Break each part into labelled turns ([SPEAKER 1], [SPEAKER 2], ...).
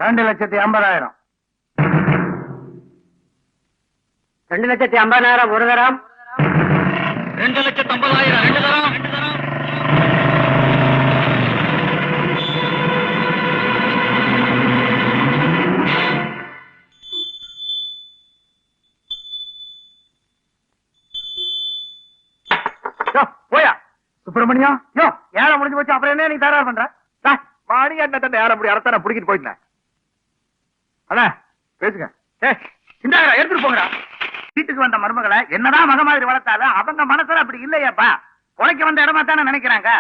[SPEAKER 1] 2,50,000.
[SPEAKER 2] 2,50,000 ஒரு தரம்.
[SPEAKER 3] 2,50,000 ரெண்டு தரம்.
[SPEAKER 1] போயா சுப்பிரமணியம், யோ ஏழை முடிஞ்சு போச்சு, அப்புறம் என்ன நீ தயார் பண்ற? மாடி என்ன தண்டை ஏற முடியும், அரத்தான புடிக்கிட்டு போயிட்டேன். அண்ணா பேசுங்க. இந்தாங்க எடுத்துட்டு போங்கடா. வீட்டுக்கு வந்த மருமகளை என்னதான் மக மாதிரி வளர்த்தாலும் அவங்க மனசுல அப்படி இல்லையாப்பா. உழைக்க வந்த இடமா தானே நினைக்கிறாங்க.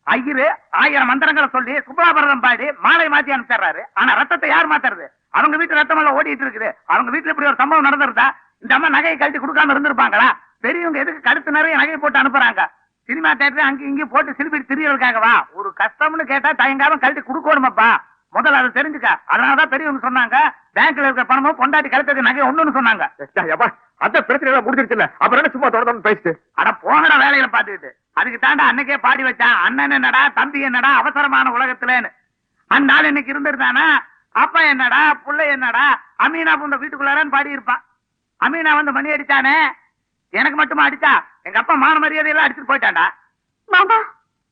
[SPEAKER 1] ஐயரு 1000 மந்திரங்களை சொல்லி சுப்ராபரதம் பாடி மாலை மாத்தி அனுப்பிச்சாரு. ஆனா ரத்தத்தை யார் மாத்துறது? அவங்க வீட்டு ரத்தம் எல்லாம் ஓடிட்டு இருக்குது. அவங்க வீட்டுல இப்படி ஒரு சம்பவம் நடந்திருந்தா இந்த அம்மா நகையை கழட்டி கொடுக்காம இருந்திருப்பாங்களா? பெரியவங்க எதுக்கு கழுத்து நிறைய நகையை போட்டு அனுப்புறாங்க? சினிமா தேட்டர் அங்க இங்க போட்டு சிலிப்பிட்டு திரியறதுக்காகவா? ஒரு கஷ்டம்னு கேட்டா தயங்காம கழட்டி கொடுக்கணுமாப்பா. முதல்ல அதை தெரிஞ்சுக்க. அதனாலதான் பெரியவங்க சொன்னாங்க பேங்க்ல இருக்கிற பணமும் பொண்டாட்டி கழுத்துக்கு நகை ஒண்ணுன்னு சொன்னாங்க. அந்த பிரச்சனை முடிஞ்சிருச்சு இல்ல, அப்புறம் என்ன சும்மா தொடர்ந்து பேசிட்டு அட போகட வேலையில பாத்துக்கிட்டு. அதுக்கு தாண்டா அன்னைக்கே பாடி வச்சான், அண்ணன் என்னடா தம்பி என்னடா அவசரமான உலகத்துலன்னு. அந்த நாள் இன்னைக்கு இருந்திருந்தானா அப்பா என்னடா புள்ளை என்னடா அமீனா புண்ட வீட்டுக்குள்ளாரன்னு பாடி இருப்பான். அமீனா வந்து மணி அடிச்சானே, எனக்கு மட்டுமா அடிச்சா? எங்க அப்பா மான மரியாதையெல்லாம் அடிச்சுட்டு போயிட்டான்டா.
[SPEAKER 2] மாமா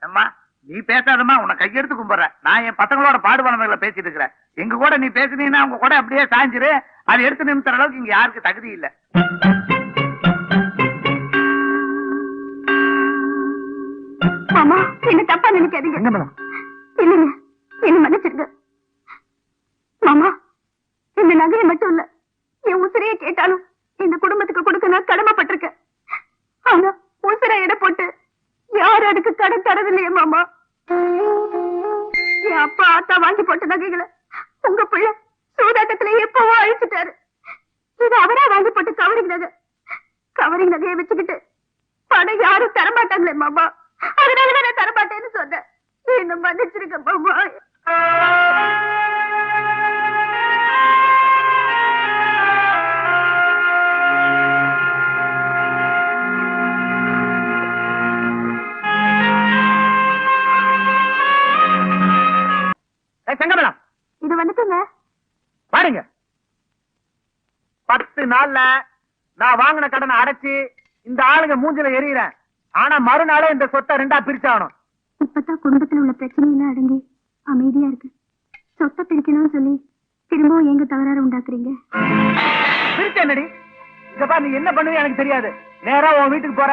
[SPEAKER 1] அம்மா நீ பேசாதம்மா, உன்னை கையெடுத்து கும்பிடுறேன். நான் என் பசங்களோட பாடுபடமைகளை பேசிட்டு இருக்கிறேன். எங்க கூட நீ பேசுனீங்கன்னா உங்க கூட அப்படியே சாஞ்சிரு. அது எடுத்து நிமித்துற அளவுக்கு இங்க யாருக்கு தகுதி இல்ல.
[SPEAKER 2] மாமா என்ன தப்பா நினைக்காதீங்க. இல்லைங்க என்ன மன்னிச்சிருங்க மாமா. இந்த நகையை மட்டும் இல்ல, என் உசிரையே கேட்டாலும் இந்த குடும்பத்துக்கு கொடுக்க நான் கடமைப்பட்டிருக்கேன். ஆனா உசிரை எடை போட்டு யாரும் அதுக்கு கடன் தரவில்லையே மாமா. என் அப்பா ஆத்தா வாங்கி போட்ட நகைகளை உங்க பிள்ளை சூதாட்டத்துல எப்பவோ அழிச்சுட்டாரு. இது அவரா வாங்கி போட்டு கவரிங் நகையை வச்சுக்கிட்டு பணம் யாரும் தரமாட்டாங்களே மாமா. அதனாலதான் நான் தரமாட்டேன்னு சொன்னேன். என்ன மன்னிச்சிருக்க மாமா.
[SPEAKER 1] செங்கமலம்
[SPEAKER 2] இது வந்துட்டுங்க
[SPEAKER 1] பாருங்க. 10 நாள்ல நான் வாங்கின கடனை அடைச்சு இந்த ஆளுங்க மூஞ்சில எறிகிறேன். ஆனா மறுநாளே இந்த சொத்தை 2ஆ பிரிச்சாகணும்.
[SPEAKER 2] இப்பதான் குடும்பத்துல உள்ள பிரச்சனையெல்லாம் அடங்கி அமைதியா இருக்கு. சொத்தை பிரிக்கணும்னு சொல்லி திரும்பவும் எங்க தகராறு உண்டாக்குறீங்க?
[SPEAKER 1] பிரிச்சேன்னடி. இதப்பா நீ என்ன பண்ணுவீங்க எனக்கு தெரியாது. நேரா உன் வீட்டுக்கு போற,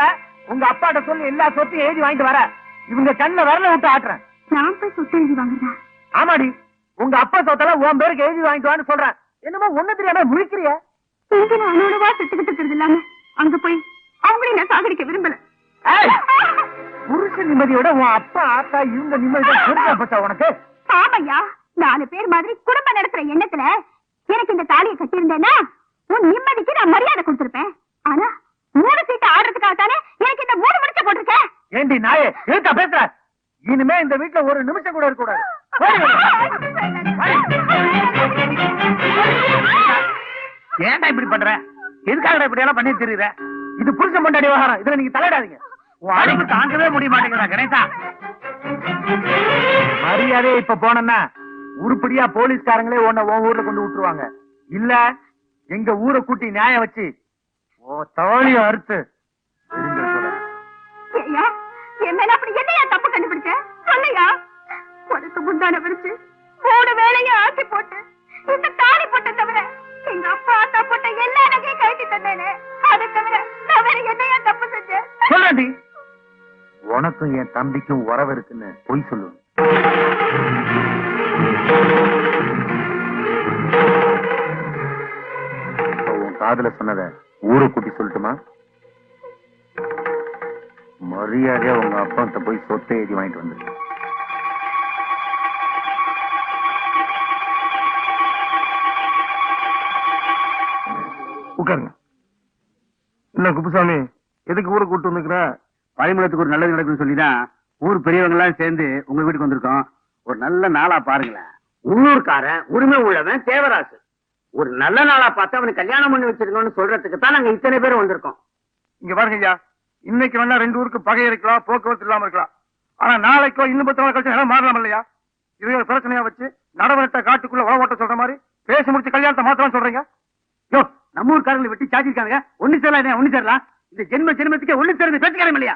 [SPEAKER 1] உங்க அப்பாட்ட சொல்லி எல்லா சொத்தையும் எழுதி வாங்கிட்டு வர. இவங்க கண்ண வரல விட்டு ஆட்டுறேன்.
[SPEAKER 2] நான் போய் சொத்தை எழுதி வாங்குறதா?
[SPEAKER 1] ஆமாடி, உங்க அப்பா சொத்தெல்லாம் உன் பேருக்கு எழுதி வாங்கிட்டு வான்னு சொல்றேன். என்னமோ ஒண்ணு தெரியாம முழிக்கிறிய.
[SPEAKER 2] அனோடவா செத்துக்கிட்டு இருக்கிறது இல்லாம அங்க போய் அவங்களையும் நான் சாகடிக்க விரும்பல.
[SPEAKER 1] புருஷ நிம்மதியோட உன் அப்பா ஆத்தா இவங்க நிம்மதியா போச்சா உனக்கு?
[SPEAKER 2] ஆமையா, 4 பேர் மாதிரி குடும்பம் நடத்துற எண்ணத்துல எனக்கு இந்த தாலியை கட்டியிருந்தேன்னா உன் நிம்மதிக்கு நான் மரியாதை கொடுத்திருப்பேன். ஆனா 3 சீட்டு ஆடுறதுக்காக தானே எனக்கு இந்த 3 முடிச்ச போட்டிருக்கேன்.
[SPEAKER 1] ஏண்டி நாயே இருக்கா பேசுற? இனிமே இந்த வீட்டுல ஒரு நிமிஷம் கூட இருக்க கூடாது. ஏன்டா இப்படி பண்ற? எதுக்காக இப்படி எல்லாம் பண்ணி தெரியுற? இது புருஷன் பொண்டாடி விவகாரம். இதுல நீங்க தலையிடாதீங்க. உன் அழைப்பு தாங்கவே முடிய மாட்டேங்கிறா கணேசா. மரியாதை இப்ப போனா உருப்படியா போலீஸ்காரங்களே உன்னை உன் ஊர்ல கொண்டு விட்டுருவாங்க. இல்ல எங்க ஊரை கூட்டி நியாயம் வச்சு தோழிய அறுத்து
[SPEAKER 2] என்னையா தப்பு கண்டுபிடிச்ச சொல்லையா? உனக்கு முந்தான விரிச்சு 3 வேளையும் ஆக்கி போட்டு இந்த தாலி போட்ட தவிர எங்க அப்பா ஆத்தா போட்ட எல்லா நகையும் கழட்டி தந்தேனே. அதை தவிர நான் வேற என்னையா தப்பு செஞ்சேன்?
[SPEAKER 1] சொல்லி உனக்கும் என் தம்பிக்கும் உறவு இருக்குன்னு பொய் சொல்லு. உன் காதுல சொன்னத ஊரை கூட்டி சொல்லட்டுமா? மரியாதையா உங்க அப்பா போய் சொத்தை எழுதி வாங்கிட்டு வந்து. உட்காருங்க. இல்ல குப்புசாமி, எதுக்கு ஊரை கூட்டு வந்துக்கிற? பழிமுகத்துக்கு ஒரு நல்லது நடக்குன்னு சொல்லிதான் ஊர் பெரியவங்க எல்லாம் சேர்ந்து உங்க வீட்டுக்கு வந்திருக்கோம். ஒரு நல்ல நாளா பாருங்களேன்.
[SPEAKER 4] உள்ளூர்காரன் உரிமை உள்ளவன் தேவராசு. ஒரு நல்ல நாளா பார்த்து அவனுக்கு கல்யாணம் பண்ணி வச்சிருக்கோம்னு சொல்றதுக்கு தான் நாங்க இத்தனை பேர் வந்திருக்கோம்.
[SPEAKER 1] இங்க பாருங்க ஐயா, இன்னைக்கு வேணா 2 ஊருக்கு பகை இருக்கலாம், போக்குவரத்து இல்லாம இருக்கலாம். ஆனா நாளைக்கோ இன்னும் 10 நாள் கழிச்சு மாறலாம் இல்லையா? இவங்க பிரச்சனையா வச்சு நடவடிக்கை காட்டுக்குள்ள உழ ஓட்ட சொல்ற மாதிரி பேசி முடிச்சு கல்யாணத்தை மாத்திரம் சொல்றீங்க.
[SPEAKER 4] யோ, நம்ம ஊர்க்காரங்களை வெட்டி சாச்சிருக்காங்க. ஒண்ணு சேரலாம், ஒண்ணு சேரலாம். இந்த ஜென்மத்துக்கு ஒண்ணு சேர்ந்து பேச்சுக்காரம் இல்லையா?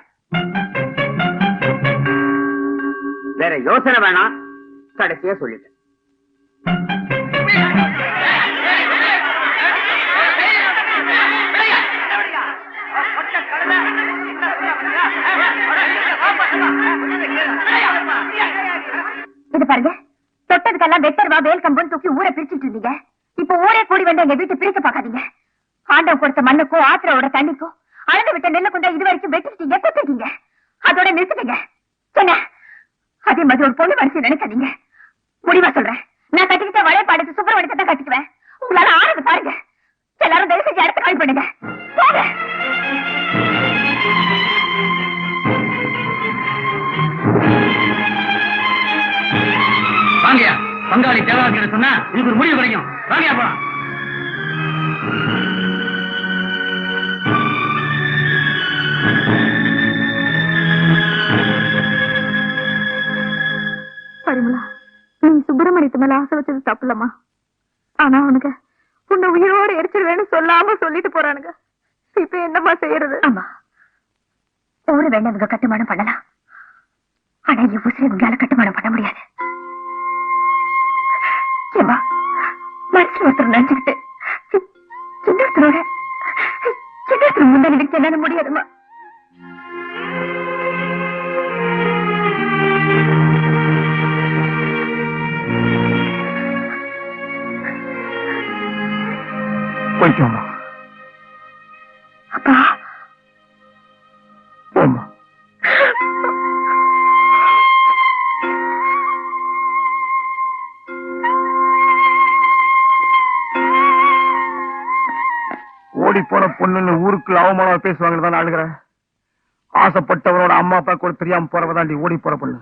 [SPEAKER 4] வேற யோசனை வேணாம், கடைசியா சொல்லிட்டேன்.
[SPEAKER 2] இது பாருங்க, தொட்டதுக்கெல்லாம் வெட்டர்வா வேல் கம்பன் தூக்கி ஊரை பிரிச்சுட்டு இருந்தீங்க. இப்ப ஊரே கூடி வந்து எங்க வீட்டு பிரிக்க பாக்காதீங்க. ஆண்டவன் கொடுத்த மண்ணுக்கும் ஆத்திரோட தண்ணிக்கும் அளந்து விட்ட நெல்ல கொண்டா இது வரைக்கும் வெட்டிட்டீங்க, கொத்திட்டீங்க. அதோட நிறுத்துட்டீங்க. சொன்ன அதே மாதிரி ஒரு பொண்ணு மனசு நினைக்காதீங்க. முடிவா சொல்றேன், நான் கட்டிக்கிட்ட வளையப்பாடுக்கு சுப்பிரமணியத்தை தான் கட்டிக்குவேன். உங்களால ஆனது பாருங்க. எல்லாரும் தயவு செஞ்சு அடுத்த கால் பண்ணுங்க. போங்க.
[SPEAKER 4] வாங்கயா, பங்காளி தேவாக்கிற சொன்னா இதுக்கு ஒரு முடிவு கிடைக்கும். வாங்கயா போலாம்.
[SPEAKER 2] பரிமளா, நீ சுப்பிரமணியத்து மேல ஆசை வச்சது தப்புலம்மா. ஆனா அவனுங்க உன்னை உயிரோட எரிச்சிருவேன்னு சொல்லாம சொல்லிட்டு போறானுங்க. இப்ப என்னம்மா செய்யறது? ஆமா, ஊரு வேண்டவங்க கட்டுமானம் பண்ணலாம். ஆனா என் உசிரை உங்களால கட்டுமானம் பண்ண முடியாது. ஏமா, மனசுல ஒருத்தர் நினைச்சுக்கிட்டு இன்னொருத்தரோட முன்னாடி விட்டு என்னால முடியாதுமா.
[SPEAKER 1] போயிட்டு
[SPEAKER 2] அப்பா,
[SPEAKER 1] போமா. ஓடி போன பொண்ணுன்னு ஊருக்கு அவமானம் பேசுவாங்கன்னு தான் அழுகிறேன். ஆசைப்பட்டவனோட அம்மா அப்பா கூட தெரியாம போறவதாண்டி ஓடி போற பொண்ணு.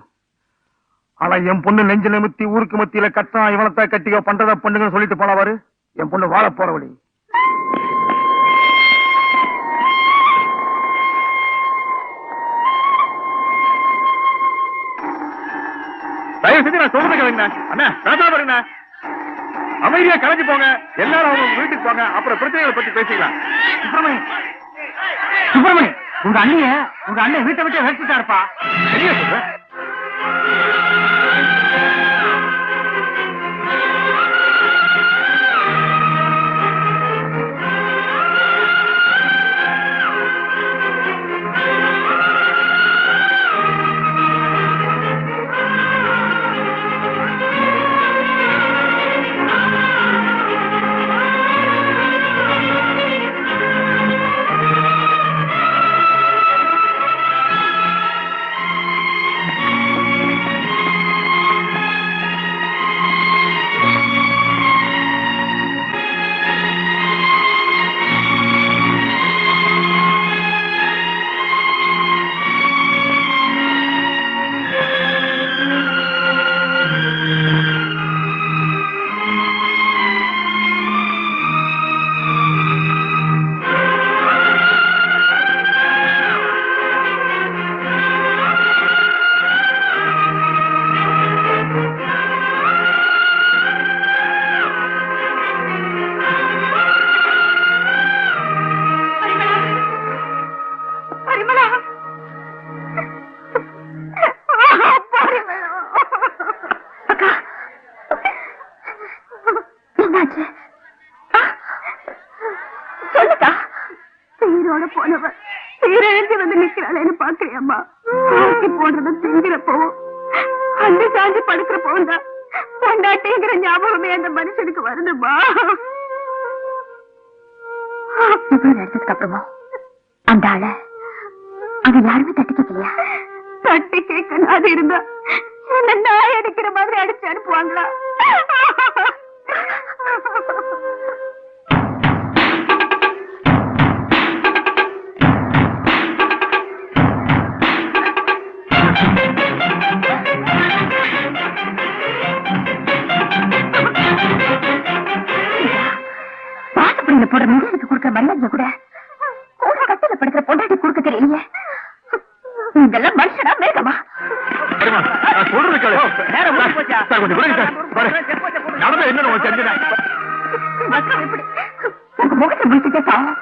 [SPEAKER 1] ஆனா என் பொண்ணு நெஞ்சு நிமித்தி ஊருக்கு மத்தியில கட்டா இவனத்தை கட்டிக்கோ பண்றத பண்ணுங்கன்னு சொல்லிட்டு போனவாரு. என் பொண்ணு வாழ போற வழி. தயவு செஞ்சு நான் சொல்றது கேளுங்க அண்ணா. பேசாம பாருங்க, அமைதியா கலைஞ்சு போங்க. எல்லாரும் அவங்க வீட்டுக்கு போங்க. அப்புறம் பிரச்சனைகளை பத்தி பேசிக்கலாம்.
[SPEAKER 4] சுப்பிரமணி, உங்க அண்ணன் வீட்டை விட்டு வச்சுட்டாருப்பா.
[SPEAKER 1] சரியா சொல்றேன். போனவன் சீரழிஞ்சு வந்து நிக்கிறாளேன்னு பாக்குறியம்மா. போடுறது திங்கிறப்போ அந்த சாஞ்சு படுக்கிறப்போ தான் பொண்டாட்டிங்கிற ஞாபகமே அந்த மனுஷனுக்கு வருதுமா.
[SPEAKER 2] நடந்ததுக்கு அப்புறமா அந்த ஆள அங்க யாருமே தட்டி கேட்கலையா? தட்டி கேட்க அது இருந்தா என்ன நாய் அடிக்கிற மாதிரி அடிச்சு அனுப்புவாங்களா? வாசப்படியில போடுற மிகனுக்கு கொடுக்குற மரியாதை கூட கூட கட்டில படுக்கிற பொண்டாட்டி கொடுக்க தெரியலையே. இதெல்லாம் மனுஷனா மேகமா?
[SPEAKER 1] சொல்ற சொல்றது கேளு.
[SPEAKER 4] நேரம் முடிஞ்சு போச்சா?
[SPEAKER 1] சார், கொஞ்சம் விடுங்க சார். பாரு, நடந்தது என்னன்னு உங்களுக்கு தெரிஞ்சுதா?
[SPEAKER 2] உங்க முகத்தை முடிச்சுட்டே பாவம்